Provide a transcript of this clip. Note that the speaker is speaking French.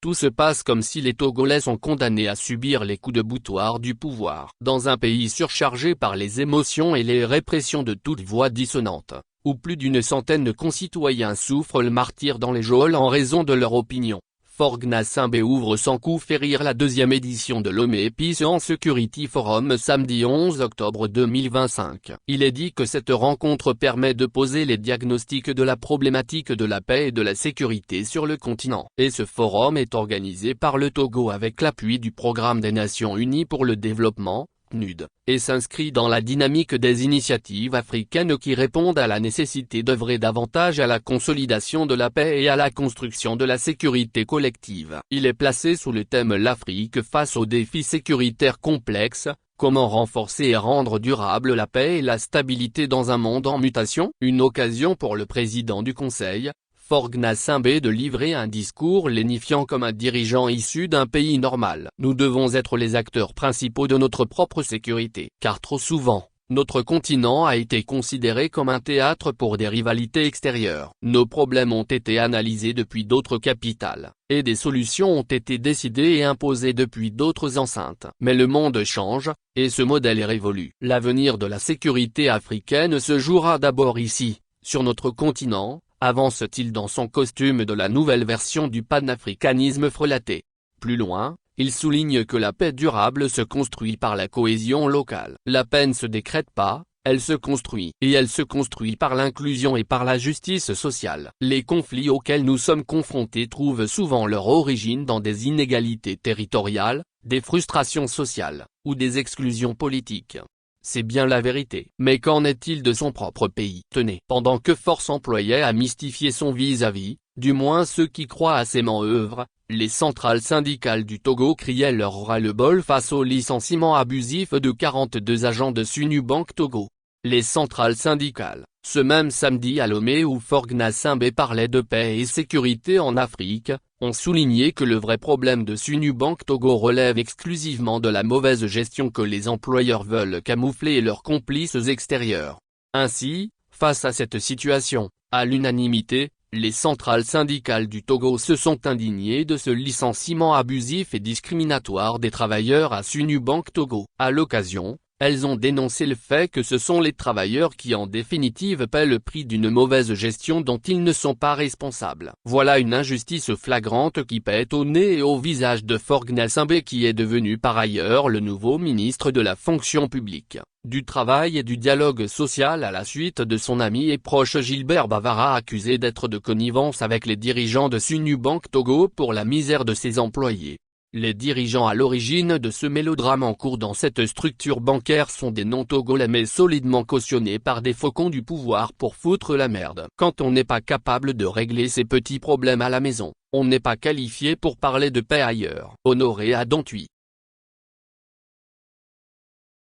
Tout se passe comme si les Togolais sont condamnés à subir les coups de boutoir du pouvoir. Dans un pays surchargé par les émotions et les répressions de toutes voix dissonantes, où plus d'une centaine de concitoyens souffrent le martyre dans les geôles en raison de leur opinion, Faure Gnassingbé ouvre sans coup férir la deuxième édition de l'OME Peace and Security Forum samedi 11 octobre 2025. Il est dit que cette rencontre permet de poser les diagnostics de la problématique de la paix et de la sécurité sur le continent. Et ce forum est organisé par le Togo avec l'appui du Programme des Nations Unies pour le Développement, PNUD, et s'inscrit dans la dynamique des initiatives africaines qui répondent à la nécessité d'œuvrer davantage à la consolidation de la paix et à la construction de la sécurité collective. Il est placé sous le thème L'Afrique face aux défis sécuritaires complexes, comment renforcer et rendre durable la paix et la stabilité dans un monde en mutation? Une occasion pour le président du Conseil, Faure Gnassingbé, de livrer un discours lénifiant comme un dirigeant issu d'un pays normal. Nous devons être les acteurs principaux de notre propre sécurité. Car trop souvent, notre continent a été considéré comme un théâtre pour des rivalités extérieures. Nos problèmes ont été analysés depuis d'autres capitales, et des solutions ont été décidées et imposées depuis d'autres enceintes. Mais le monde change, et ce modèle est révolu. L'avenir de la sécurité africaine se jouera d'abord ici, sur notre continent, avance-t-il dans son costume de la nouvelle version du panafricanisme frelaté. Plus loin, il souligne que la paix durable se construit par la cohésion locale. La paix ne se décrète pas, elle se construit. Et elle se construit par l'inclusion et par la justice sociale. Les conflits auxquels nous sommes confrontés trouvent souvent leur origine dans des inégalités territoriales, des frustrations sociales, ou des exclusions politiques. C'est bien la vérité. Mais qu'en est-il de son propre pays? Tenez, pendant que force employait à mystifier son vis-à-vis, du moins ceux qui croient à ses manœuvres, les centrales syndicales du Togo criaient leur ras-le-bol face au licenciement abusif de 42 agents de Sunu-Bank Togo. Les centrales syndicales, ce même samedi à Lomé où Faure Gnassingbé parlait de paix et sécurité en Afrique, ont souligné que le vrai problème de Sunu-Bank Togo relève exclusivement de la mauvaise gestion que les employeurs veulent camoufler et leurs complices extérieurs. Ainsi, face à cette situation, à l'unanimité, les centrales syndicales du Togo se sont indignées de ce licenciement abusif et discriminatoire des travailleurs à Sunu-Bank Togo. À l'occasion, elles ont dénoncé le fait que ce sont les travailleurs qui en définitive paient le prix d'une mauvaise gestion dont ils ne sont pas responsables. Voilà une injustice flagrante qui pète au nez et au visage de Faure Gnassingbé qui est devenu par ailleurs le nouveau ministre de la fonction publique, du travail et du dialogue social à la suite de son ami et proche Gilbert Bavara accusé d'être de connivence avec les dirigeants de Sunu-Bank Togo pour la misère de ses employés. Les dirigeants à l'origine de ce mélodrame en cours dans cette structure bancaire sont des non-togolais mais solidement cautionnés par des faucons du pouvoir pour foutre la merde. Quand on n'est pas capable de régler ses petits problèmes à la maison, on n'est pas qualifié pour parler de paix ailleurs. Honoré Adantuy.